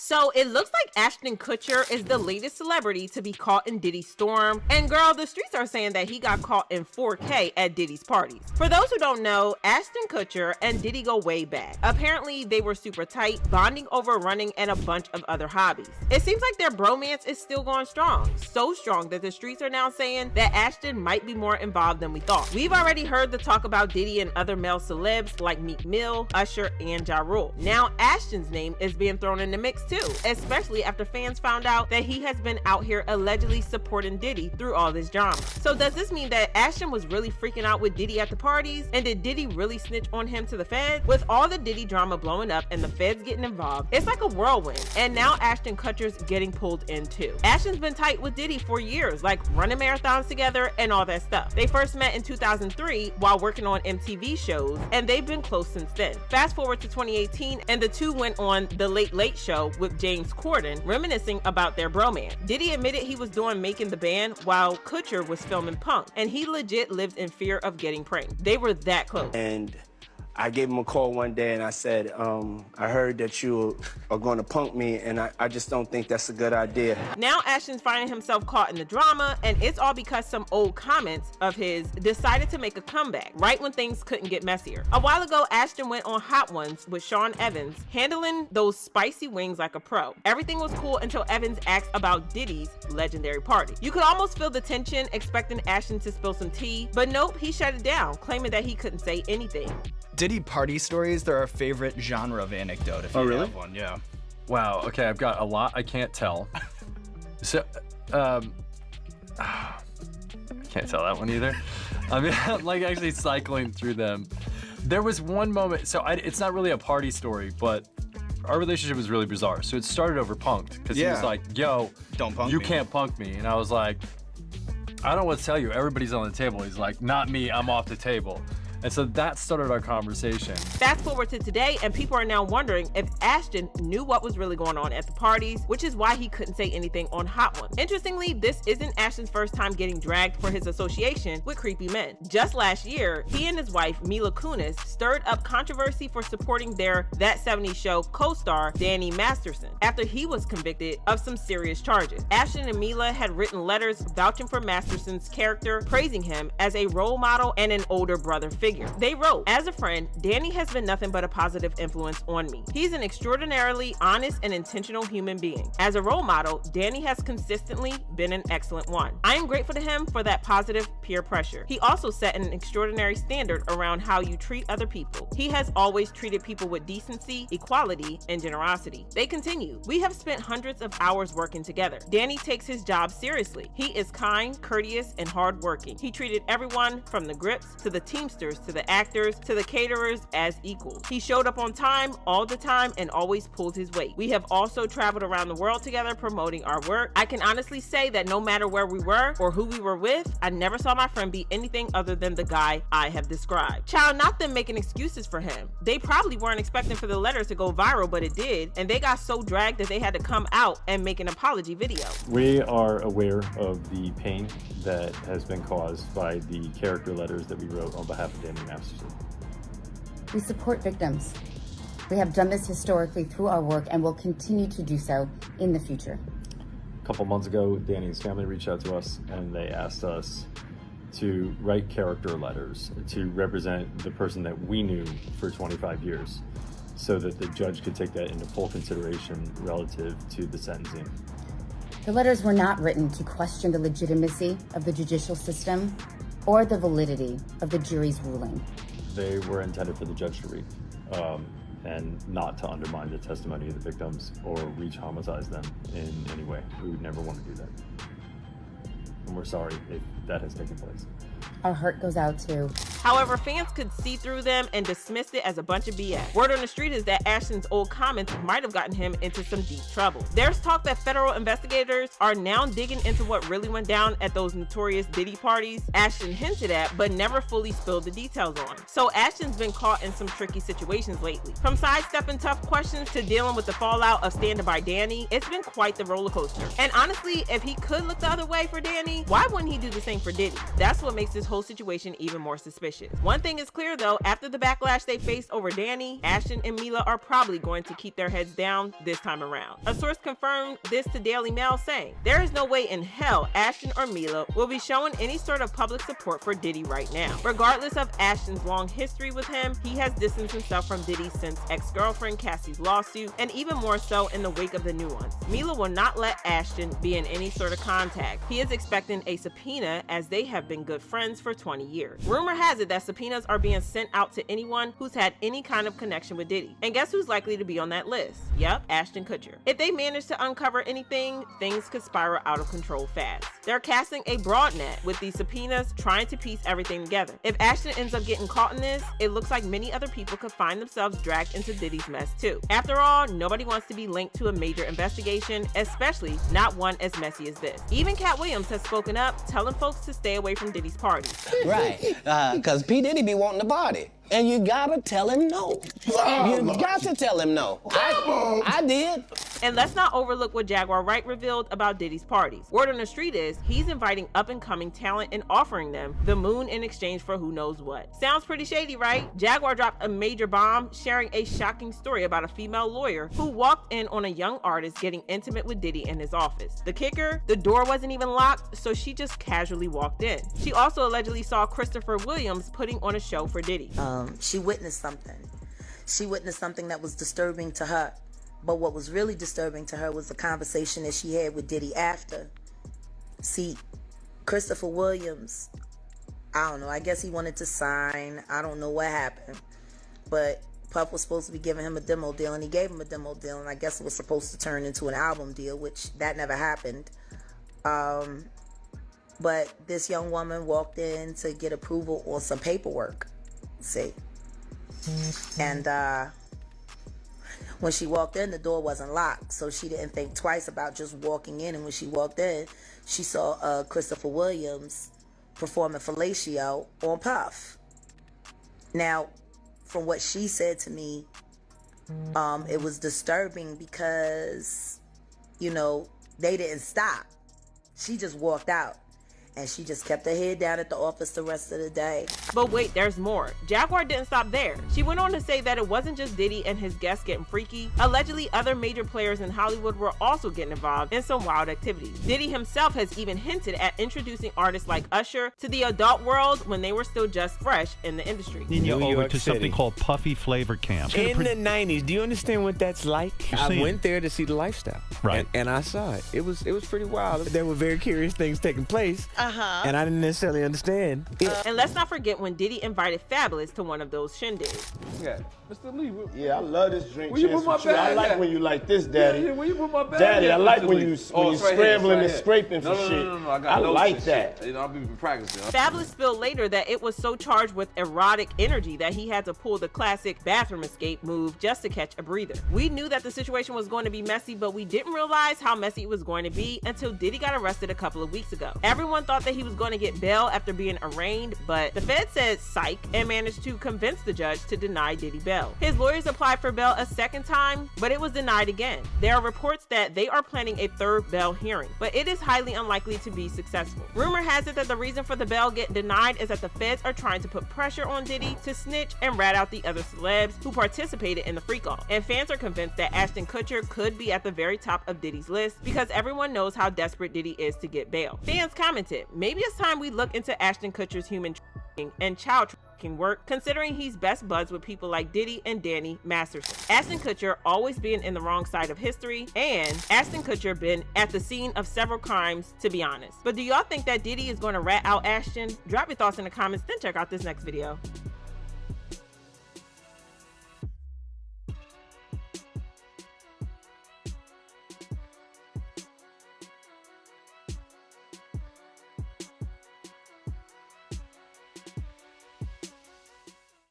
So it looks like Ashton Kutcher is the latest celebrity to be caught in Diddy's storm. And girl, the streets are saying that he got caught in 4K at Diddy's parties. For those who don't know, Ashton Kutcher and Diddy go way back. Apparently, they were super tight, bonding over running and a bunch of other hobbies. It seems like their bromance is still going strong. So strong that the streets are now saying that Ashton might be more involved than we thought. We've already heard the talk about Diddy and other male celebs like Meek Mill, Usher, and Ja Rule. Now Ashton's name is being thrown in the mix too, especially after fans found out that he has been out here allegedly supporting Diddy through all this drama. So does this mean that Ashton was really freaking out with Diddy at the parties? And did Diddy really snitch on him to the feds? With all the Diddy drama blowing up and the feds getting involved, it's like a whirlwind. And now Ashton Kutcher's getting pulled in too. Ashton's been tight with Diddy for years, like running marathons together and all that stuff. They first met in 2003 while working on MTV shows, and they've been close since then. Fast forward to 2018, and the two went on The Late Late Show with James Corden, reminiscing about their bromance. Diddy admitted he was doing Making the Band while Kutcher was filming Punk, and he legit lived in fear of getting pranked. They were that close. And I gave him a call one day and I said, I heard that you are going to punk me, and I just don't think that's a good idea. Now Ashton's finding himself caught in the drama, and it's all because some old comments of his decided to make a comeback right when things couldn't get messier. A while ago, Ashton went on Hot Ones with Sean Evans, handling those spicy wings like a pro. Everything was cool until Evans asked about Diddy's legendary party. You could almost feel the tension, expecting Ashton to spill some tea, but nope, he shut it down, claiming that he couldn't say anything. Diddy party stories, they're our favorite genre of anecdote, if you have one, yeah. Wow, okay, I've got a lot I can't tell. So, I can't tell that one either. I mean, I'm like actually cycling through them. There was one moment, so it's not really a party story, but our relationship was really bizarre. So it started over punked, because he was like, yo, don't punk you me. can't punk me. And I was like, I don't know what to tell you, everybody's on the table. He's like, not me, I'm off the table. And so that started our conversation. Fast forward to today, and people are now wondering if Ashton knew what was really going on at the parties, which is why he couldn't say anything on Hot Ones. Interestingly, this isn't Ashton's first time getting dragged for his association with creepy men. Just last year, he and his wife, Mila Kunis, stirred up controversy for supporting their That 70s Show co-star, Danny Masterson, after he was convicted of some serious charges. Ashton and Mila had written letters vouching for Masterson's character, praising him as a role model and an older brother figure. They wrote, as a friend, Danny has been nothing but a positive influence on me. He's an extraordinarily honest and intentional human being. As a role model, Danny has consistently been an excellent one. I am grateful to him for that positive peer pressure. He also set an extraordinary standard around how you treat other people. He has always treated people with decency, equality, and generosity. They continue, we have spent hundreds of hours working together. Danny takes his job seriously. He is kind, courteous, and hardworking. He treated everyone from the grips to the Teamsters to the actors to the caterers as equals. He showed up on time all the time and always pulls his weight. We have also traveled around the world together promoting our work. I can honestly say that no matter where we were or who we were with, I never saw my friend be anything other than the guy I have described. Child, not them making excuses for him. They probably weren't expecting for the letters to go viral, but it did, and they got so dragged that they had to come out and make an apology video. We are aware of the pain that has been caused by the character letters that we wrote on behalf of Danny Masterson. We support victims. We have done this historically through our work and will continue to do so in the future. A couple months ago, Danny's family reached out to us and they asked us to write character letters to represent the person that we knew for 25 years so that the judge could take that into full consideration relative to the sentencing. The letters were not written to question the legitimacy of the judicial system or the validity of the jury's ruling. They were intended for the judge to read and not to undermine the testimony of the victims or re-traumatize them in any way. We would never want to do that. And we're sorry if that has taken place. Our heart goes out to. However, fans could see through them and dismissed it as a bunch of BS. Word on the street is that Ashton's old comments might have gotten him into some deep trouble. There's talk that federal investigators are now digging into what really went down at those notorious Diddy parties Ashton hinted at, but never fully spilled the details on. So Ashton's been caught in some tricky situations lately. From sidestepping tough questions to dealing with the fallout of standing by Danny, it's been quite the roller coaster. And honestly, if he could look the other way for Danny, why wouldn't he do the same for Diddy? That's what makes this whole situation even more suspicious. One thing is clear though, after the backlash they faced over Danny, Ashton and Mila are probably going to keep their heads down this time around. A source confirmed this to Daily Mail, saying, "There is no way in hell Ashton or Mila will be showing any sort of public support for Diddy right now." Regardless of Ashton's long history with him, he has distanced himself from Diddy since ex-girlfriend Cassie's lawsuit, and even more so in the wake of the new ones. Mila will not let Ashton be in any sort of contact. He is expecting a subpoena as they have been good friends for 20 years. Rumor has it that subpoenas are being sent out to anyone who's had any kind of connection with Diddy. And guess who's likely to be on that list? Yep, Ashton Kutcher. If they manage to uncover anything, things could spiral out of control fast. They're casting a broad net with these subpoenas, trying to piece everything together. If Ashton ends up getting caught in this, it looks like many other people could find themselves dragged into Diddy's mess too. After all, nobody wants to be linked to a major investigation, especially not one as messy as this. Even Cat Williams has spoken up, telling folks to stay away from Diddy's parties. Right, because P. Diddy be wanting to party. And you gotta tell him no. You got to tell him no. I did. And let's not overlook what Jaguar Wright revealed about Diddy's parties. Word on the street is he's inviting up-and-coming talent and offering them the moon in exchange for who knows what. Sounds pretty shady, right? Jaguar dropped a major bomb, sharing a shocking story about a female lawyer who walked in on a young artist getting intimate with Diddy in his office. The kicker, the door wasn't even locked, so she just casually walked in. She also allegedly saw Christopher Williams putting on a show for Diddy. She witnessed something. She witnessed something that was disturbing to her. But what was really disturbing to her was the conversation that she had with Diddy after. See, Christopher Williams, I don't know, I guess he wanted to sign. I don't know what happened. But Puff was supposed to be giving him a demo deal, and he gave him a demo deal, and I guess it was supposed to turn into an album deal, which that never happened. But this young woman walked in to get approval on some paperwork. See, and when she walked in, the door wasn't locked, so she didn't think twice about just walking in. And when she walked in, she saw Christopher Williams performing fellatio on Puff. Now, from what she said to me, it was disturbing because, you know, they didn't stop. She just walked out. And she just kept her head down at the office the rest of the day. But wait, there's more. Jaguar didn't stop there. She went on to say that it wasn't just Diddy and his guests getting freaky. Allegedly, other major players in Hollywood were also getting involved in some wild activities. Diddy himself has even hinted at introducing artists like Usher to the adult world when they were still just fresh in the industry. Over to something called Puffy Flavor Camp. In the 90s, do you understand what that's like? I went there to see the lifestyle. Right. And I saw it. It was pretty wild. There were very curious things taking place. And I didn't necessarily understand. And let's not forget when Diddy invited Fabulous to one of those shindigs. Yeah, Mr. Lee. Yeah, I love this drink. Where you put my bag? I like when you like this, Daddy. Yeah, where you put my bag? Daddy, I like Mr. when Lee? you It's scrambling right and scraping for shit. No, I got I notes like and that. shit. You know, I've been practicing. Fabulous spilled later that it was so charged with erotic energy that he had to pull the classic bathroom escape move just to catch a breather. We knew that the situation was going to be messy, but we didn't realize how messy it was going to be until Diddy got arrested a couple of weeks ago. Everyone thought that he was going to get bail after being arraigned, but the Fed said psych and managed to convince the judge to deny Diddy bail. His lawyers applied for bail a second time, but it was denied again. There are reports that they are planning a third bail hearing, but it is highly unlikely to be successful. Rumor has it that the reason for the bail getting denied is that the feds are trying to put pressure on Diddy to snitch and rat out the other celebs who participated in the freak-off. And fans are convinced that Ashton Kutcher could be at the very top of Diddy's list because everyone knows how desperate Diddy is to get bail. Fans commented, maybe it's time we look into Ashton Kutcher's human trafficking and child trafficking work, considering he's best buds with people like Diddy and Danny Masterson. Ashton Kutcher always being in the wrong side of history, and Ashton Kutcher been at the scene of several crimes, to be honest. But do y'all think that Diddy is going to rat out Ashton? Drop your thoughts in the comments, then check out this next video.